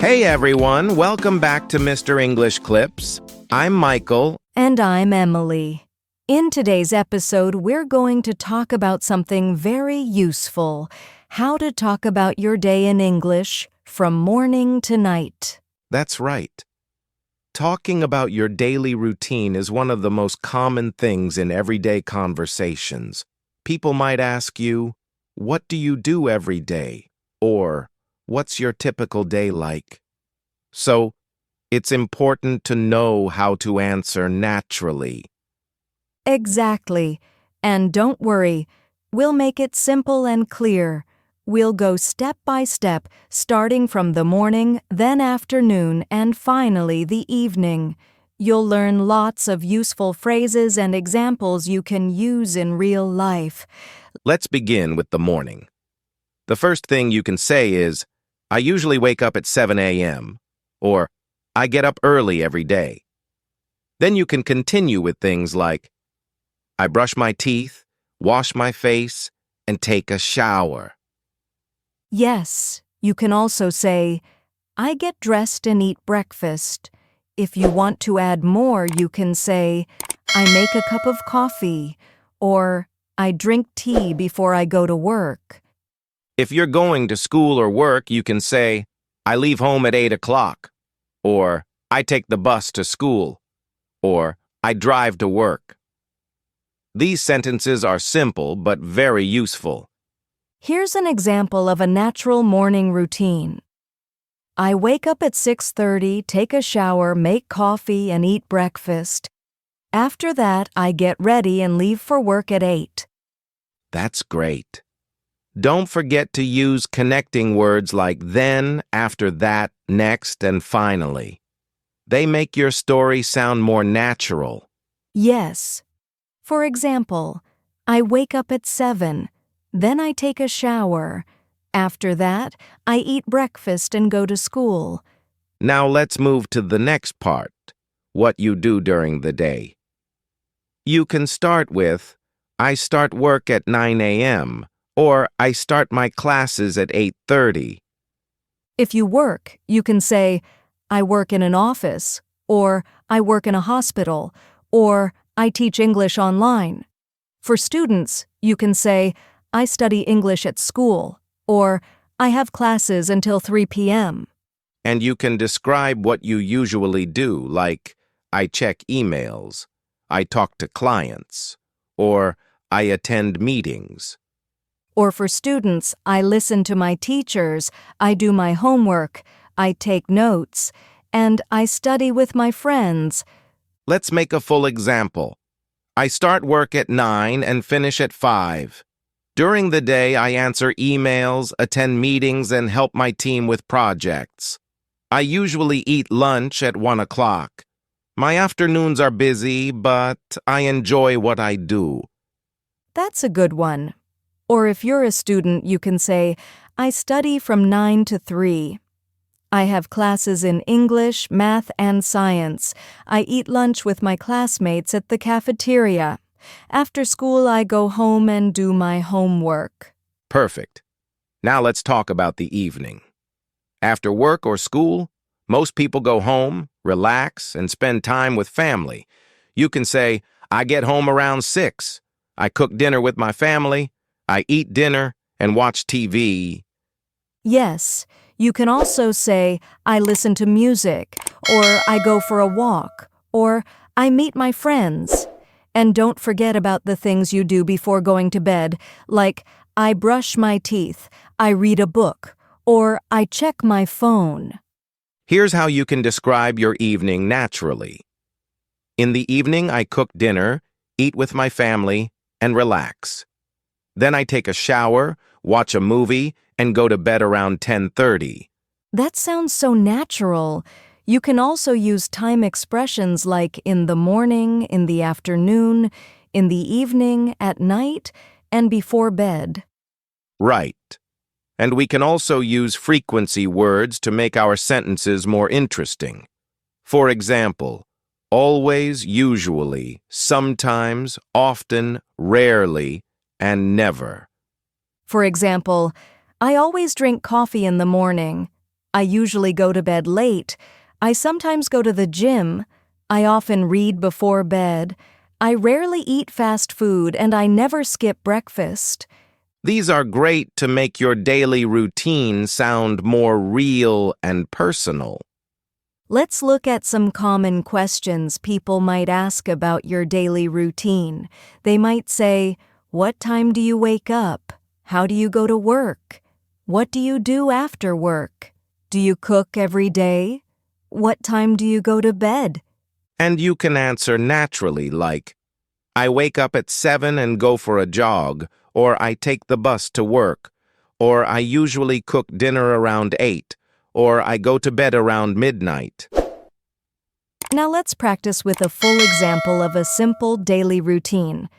Hey everyone, welcome back to Mr. English Clips. I'm Michael. And I'm Emily. In today's episode, we're going to talk about something very useful: how to talk about your day in English from morning to night. That's right. Talking about your daily routine is one of the most common things in everyday conversations. People might ask you, "What do you do every day?" Or, "What's your typical day like?" So, it's important to know how to answer naturally. Exactly. And don't worry, we'll make it simple and clear. We'll go step by step, starting from the morning, then afternoon, and finally the evening. You'll learn lots of useful phrases and examples you can use in real life. Let's begin with the morning. The first thing you can say is, "I usually wake up at 7 a.m." or "I get up early every day." Then you can continue with things like, "I brush my teeth, wash my face, and take a shower." Yes, you can also say, I get dressed and eat breakfast. If you want to add more, you can say, I make a cup of coffee, or I drink tea before I go to work. If you're going to school or work, you can say, "I leave home at 8 o'clock," or "I take the bus to school," or "I drive to work." These sentences are simple but very useful. Here's an example of a natural morning routine. I wake up at 6:30, take a shower, make coffee, and eat breakfast. After that, I get ready and leave for work at 8. That's great. Don't forget to use connecting words like then, after that, next, and finally. They make your story sound more natural. Yes. For example, I wake up at 7, then I take a shower. After that, I eat breakfast and go to school. Now let's move to the next part, what you do during the day. You can start with, "I start work at 9 a.m." or "I start my classes at 8:30. If you work, you can say, I work in an office, or I work in a hospital, or I teach English online. For students, you can say, I study English at school, or I have classes until 3 p.m. And you can describe what you usually do, like, "I check emails," "I talk to clients," or "I attend meetings." Or for students, I listen to my teachers, I do my homework, I take notes, and I study with my friends. Let's make a full example. I start work at 9 and finish at 5. During the day, I answer emails, attend meetings, and help my team with projects. I usually eat lunch at 1 o'clock. My afternoons are busy, but I enjoy what I do. That's a good one. Or if you're a student, you can say, I study from 9 to 3. I have classes in English, math, and science. I eat lunch with my classmates at the cafeteria. After school, I go home and do my homework. Perfect. Now let's talk about the evening. After work or school, most people go home, relax, and spend time with family. You can say, "I get home around 6. I cook dinner with my family. I eat dinner and watch TV." Yes, you can also say, I listen to music, or I go for a walk, or I meet my friends. And don't forget about the things you do before going to bed, like I brush my teeth, I read a book, or I check my phone. Here's how you can describe your evening naturally. In the evening, I cook dinner, eat with my family, and relax. Then I take a shower, watch a movie, and go to bed around 10:30. That sounds so natural. You can also use time expressions like in the morning, in the afternoon, in the evening, at night, and before bed. Right. And we can also use frequency words to make our sentences more interesting. For example, always, usually, sometimes, often, rarely, and never. For example, I always drink coffee in the morning. I usually go to bed late. I sometimes go to the gym. I often read before bed. I rarely eat fast food and I never skip breakfast. These are great to make your daily routine sound more real and personal. Let's look at some common questions people might ask about your daily routine. They might say, "What time do you wake up? How do you go to work? What do you do after work? Do you cook every day? What time do you go to bed?" And you can answer naturally like, I wake up at 7 and go for a jog, or I take the bus to work, or I usually cook dinner around 8, or I go to bed around midnight. Now let's practice with a full example of a simple daily routine.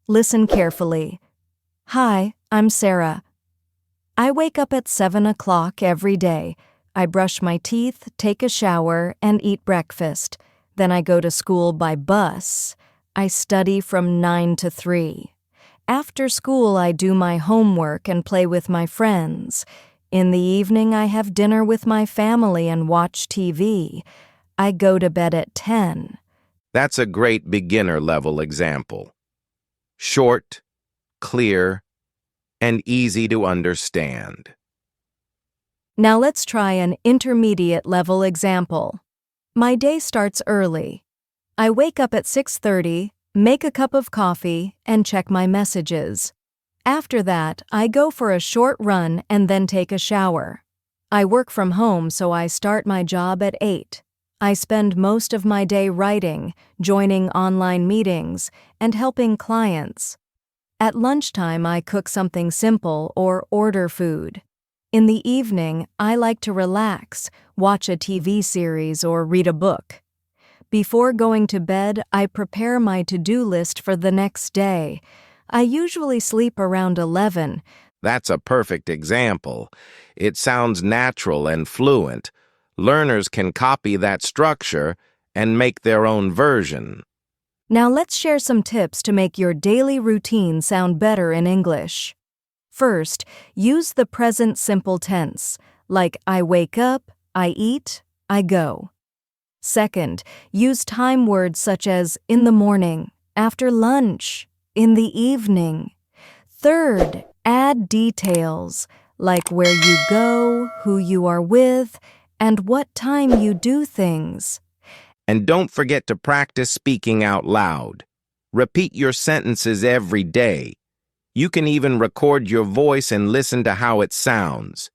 Listen carefully. Hi, I'm Sarah. I wake up at 7 o'clock every day. I brush my teeth, take a shower, and eat breakfast. Then I go to school by bus. I study from 9 to 3. After school, I do my homework and play with my friends. In the evening, I have dinner with my family and watch TV. I go to bed at 10. That's a great beginner-level example. Short, clear, and easy to understand. Now let's try an intermediate-level example. My day starts early. I wake up at 6:30, make a cup of coffee, and check my messages. After that, I go for a short run and then take a shower. I work from home, so I start my job at 8. I spend most of my day writing, joining online meetings, and helping clients. At lunchtime, I cook something simple or order food. In the evening, I like to relax, watch a TV series, or read a book. Before going to bed, I prepare my to-do list for the next day. I usually sleep around 11. That's a perfect example. It sounds natural and fluent. Learners can copy that structure and make their own version. Now let's share some tips to make your daily routine sound better in English. First, use the present simple tense, like I wake up, I eat, I go. Second, use time words such as in the morning, after lunch, in the evening. Third, add details, like where you go, who you are with, and what time you do things. And don't forget to practice speaking out loud. Repeat your sentences every day. You can even record your voice and listen to how it sounds.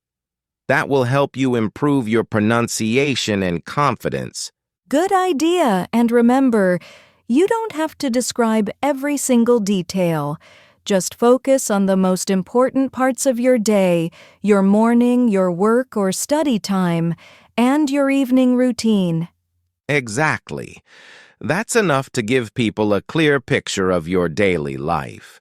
That will help you improve your pronunciation and confidence. Good idea, and remember, you don't have to describe every single detail. Just focus on the most important parts of your day, your morning, your work or study time, and your evening routine. Exactly. That's enough to give people a clear picture of your daily life.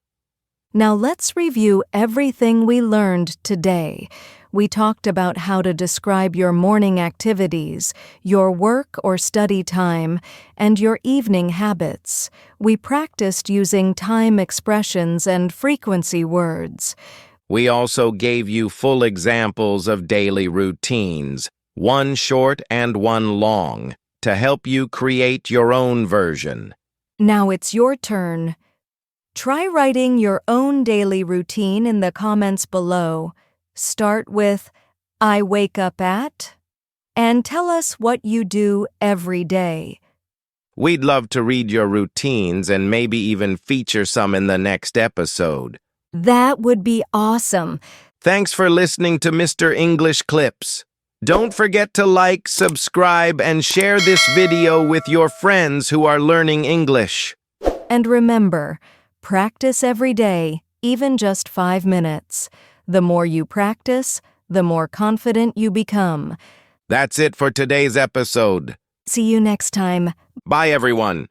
Now let's review everything we learned today. We talked about how to describe your morning activities, your work or study time, and your evening habits. We practiced using time expressions and frequency words. We also gave you full examples of daily routines, one short and one long, to help you create your own version. Now it's your turn. Try writing your own daily routine in the comments below. Start with, I wake up at, and tell us what you do every day. We'd love to read your routines and maybe even feature some in the next episode. That would be awesome. Thanks for listening to Mr. English Clips. Don't forget to like, subscribe, and share this video with your friends who are learning English. And remember, practice every day, even just 5 minutes. The more you practice, the more confident you become. That's it for today's episode. See you next time. Bye, everyone.